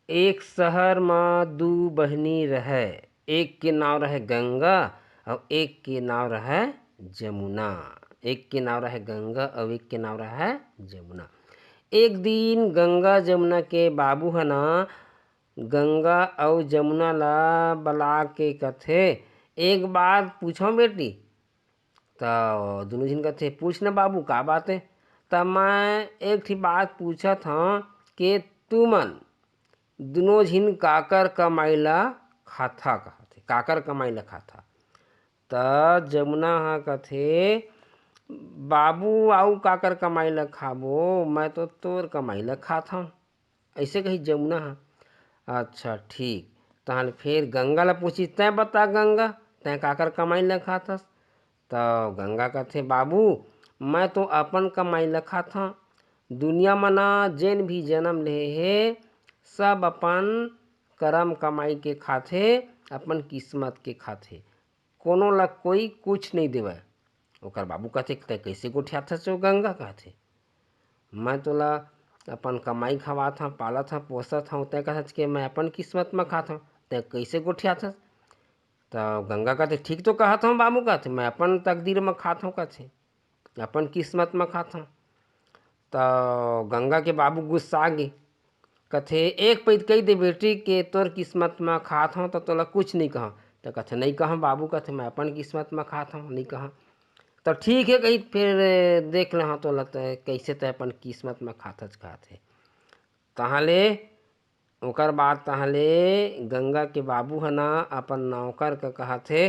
एक शहर में दू बहनी रहे। एक के नाव रहे गंगा और एक के नाव रहे जमुना। एक के नाव रहे गंगा और एक के नाव रहे जमुना। एक दिन गंगा जमुना के बाबू है ना गंगा और जमुना ला बला के कथे एक बात पूछो बेटी। तो दोनों जन कहते पूछ न बाबू का बात है। तब मैं एकठी बात पूछा था कि तुमन दोनों झिन काकर कमाइला खाता कहथे काकर कमाइला खाता। त जमुना हा कथे बाबू आऊ काकर कमाइला खाबो मैं तो तोर कमाइला खाता हूँ ऐसे कही जमुना हा। अच्छा ठीक तहल फिर गंगा ला पूछी तै बता गंगा तै काकर कमाइला खाथस। तो गंगा कथे बाबू मैं तो अपन कमाइला खाता। दुनिया में ना जेन भी जन्म ले हे सब अपन करम कमाई के खाथे अपन किस्मत के खाथे कोनो ला कोई कुछ नहीं देवे। ओकर बाबू कहथे तै कैसे गोठियाथस ओ गंगा कहथे मैं तोला अपन कमाई खवात हूँ पालत हूँ पोसत हूँ तै कहत कि मैं अपन किस्मत में खात हूँ तै कैसे गोठियाथस। तो गंगा कहते ठीक तो कहत हूँ बाबू कहते मैं अपन तकदीर में खात हूँ कहते अपन किस्मत में खात हूँ। तो गंगा के बाबू गुस्सा गे कथे एक पैद कही दे बेटी के तोर किस्मत में खात हूँ तो तोला कुछ नहीं कहा। तो कथे नहीं कहा बाबू कहते मैं अपन किस्मत में खात हूँ नहीं कहा। तो ठीक है कही फिर देख रहा तो लगता है कैसे तय अपन किस्मत में खातच खाते। तहाले ओकर बाद तहाले गंगा के बाबू है ना अपन नौकर का कहा थे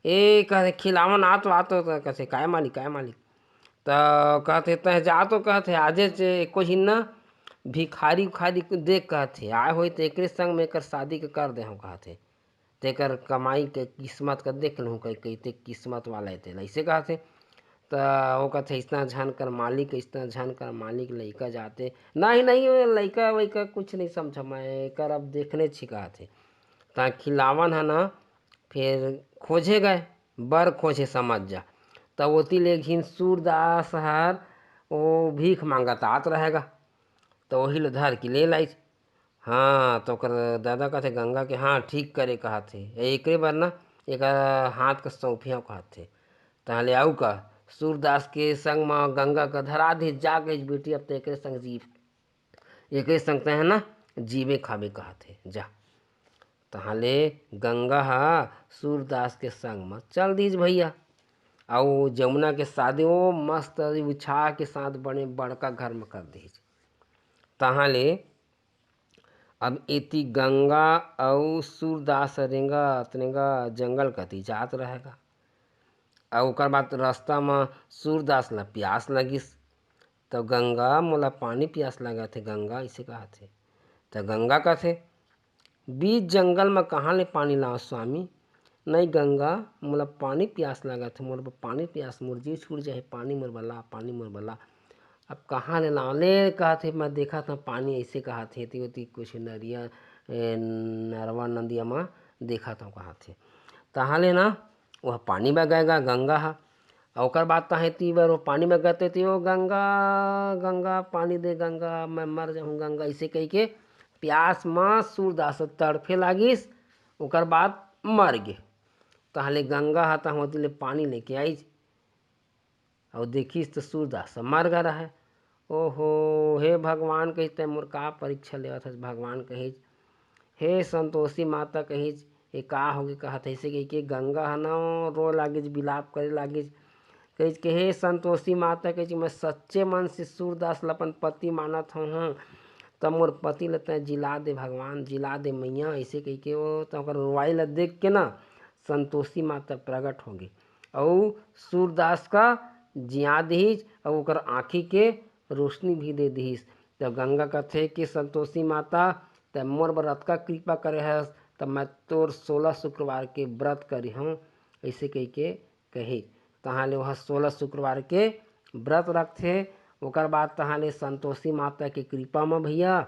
ए कहे खिलावन आतो तो कहे काय मालिक तो कहते तह जा तो कहते आजे से एको ही ना भिखारी उखारी को देख कहते आए हो तो एक संग में एकर शादी के कर दे हम कहते तेकर कमाई के किस्मत का देख लूँ कही कहते किस्मत वाला थे ऐसे कहते। तो वो कहते इतना झन कर मालिक इतना झन कर मालिक लड़का जाते नहीं नहीं लड़का वैका कुछ नहीं समझ मैं कर अब देखने छिका थे ता खिलावन है ना फिर खोजे गए बर खोजे समझ जा। तब ओती ले घिन सूरदास हर वो भीख मांगत आत रहेगा तो वही ले धर के ले लाई। हाँ तो ओकर दादा कहते गंगा के हाँ ठीक करे कहा थे एक बार ना एक हाथ का सौंफिया कहा थे तहले आऊ का सूरदास के संग में गंगा का धरा दे जा गई बेटी अब तो एक संग जीव एक संग तय है ना जीवे खावे कहा थे जा। तहाले गंगा हा सूरदास के संग में चल दीज भैया और जमुना के शादी वो मस्त उछा के साथ बने बड़का घर में कर दीज। तहाले अब इति गंगा और सूरदास रेंगा जंगल कति जात रहेगा और ओकर बाद रास्ता में सूरदास ला प्यास लगिस। तो गंगा मोला पानी प्यास लगा थे गंगा इसे कहा थे। तो गंगा का थे बीच जंगल में कहाँ ले पानी लाओ स्वामी नहीं गंगा मोला पानी प्यास लगा थे मोर पानी प्यास मोर जी छूट जाए पानी मोर बला अब कहाँ ले लाओ ले कहा थे मैं देखा था पानी ऐसे कहा थे होती कुछ नरिया नरवा नदिया में देखा था कहा थे तहाँ ले ना वह पानी में गएगा गंगा हा और बात है ती बार वो पानी में गते थे वो गंगा गंगा पानी दे गंगा मैं मर जाऊँ गंगा ऐसे कह के प्यास में सूरदास तड़फे लागिस ओकर बाद मर गे। तहले गंगा हा तहाँ ले पानी लेके आई और देखिस तो सूरदास मर गया है। ओहो हे भगवान कही तै मोर का परीक्षा लेवत हस भगवान कही हे संतोषी माता कही ये का होगे कहत ऐसे कही के गंगा है ना रो लागिस बिलाप करे लागिस कही के हे संतोषी माता कही मैं सच्चे मन से सूरदास ला अपन पति मानत हूँ तब मोर पति ल तै जिला दे भगवान जिला दे मैया ऐसे कही के वो तो रोवाई ला देख के ना संतोषी माता प्रकट होगी और सूरदास का जिया दीज और ओकर आँखी के रोशनी भी दे दीस। जब गंगा कथे कि संतोषी माता तब मोर व्रत का कृपा करे है तब मैं तोर 16 शुक्रवार के व्रत करी हूँ ऐसे कही के कही तहाँ ले वह 16 शुक्रवार के व्रत रखते। ओकर बाद तहाँ ले संतोषी माता के कृपा में भैया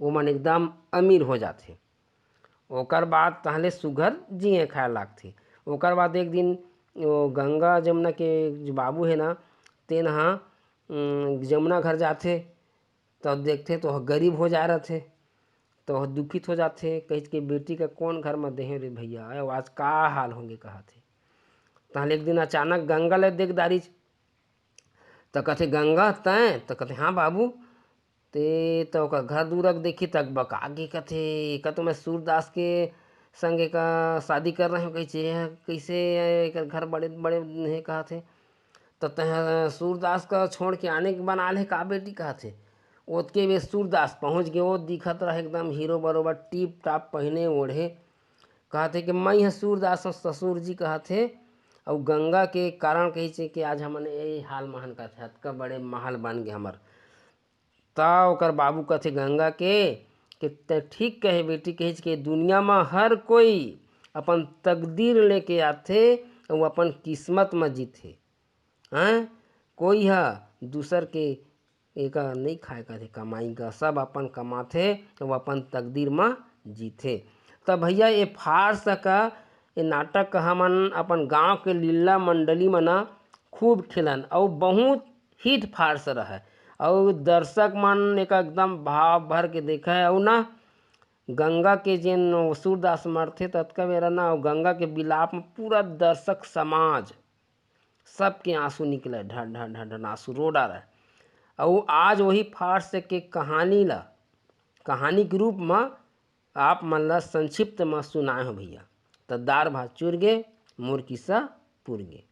वो मन एकदम अमीर हो जाते। ओकर बाद तहाँ ले सुघर जिए खाए लागते। ओकर बाद एक दिन वो गंगा जमुना के जो बाबू है ना तेन हाँ जमुना घर जाते तब देखते तो गरीब हो जा रहे थे। तो दुखित हो जाते, कहित के बेटी का कौन घर में देहे रे भैया, अरे आज का हाल होंगे कहा थे। तहले एक दिन अचानक गंगा ले देख दारिच, तो कथे गंगा तैं, तो कथे हाँ बाबू। ते तो ओकर घर दूरक देखी तक बकागे कथे का, तो मैं सूरदास के संगे का शादी कर रहे हो, कैसे एकर घर बड़े बड़े नहीं कहा थे। तो तह सूरदास का छोड़ के आने के बना ले का बेटी कहा थे। ओतके वे सूरदास पहुँच गए, वो दिखत रहे एकदम हीरो बरोबर टीप टाप पहने ओढ़े। कहा थे कि मैं सूरदास ससुर जी कहा थे, और गंगा के कारण कही छे कि आज हमने यही हाल महल का थे, अतका बड़े महल बन गए हमार। ता ओकर बाबू कथे गंगा के कि ठीक कहे बेटी, कही के दुनिया में हर कोई अपन तकदीर लेके आथे और अपन किस्मत में जीथे। हैं कोई है दूसर के एका नहीं खाए का थे कमाई का, सब अपन कमाथे और अपन तकदीर में जीथे। तब भैया ये फारस का ये नाटक हमन अपन गांव के लीला मंडली में ना खूब खेलन और बहुत हिट फारस रहा, और दर्शक मन एक एकदम भाव भर के देखा है। और ना गंगा के जिन सूरदास मरथे तत्का मेरा ना गंगा के बिलाप में पूरा दर्शक समाज सबके आंसू निकले, ढर ढर ढर ढर आंसू रो डाले। और आज वही फारस के कहानी ला कहानी के रूप में आप मन ला संक्षिप्त में सुनाए हो भैया। तो दार भात चुर गे मोर किस्सा पुर गे।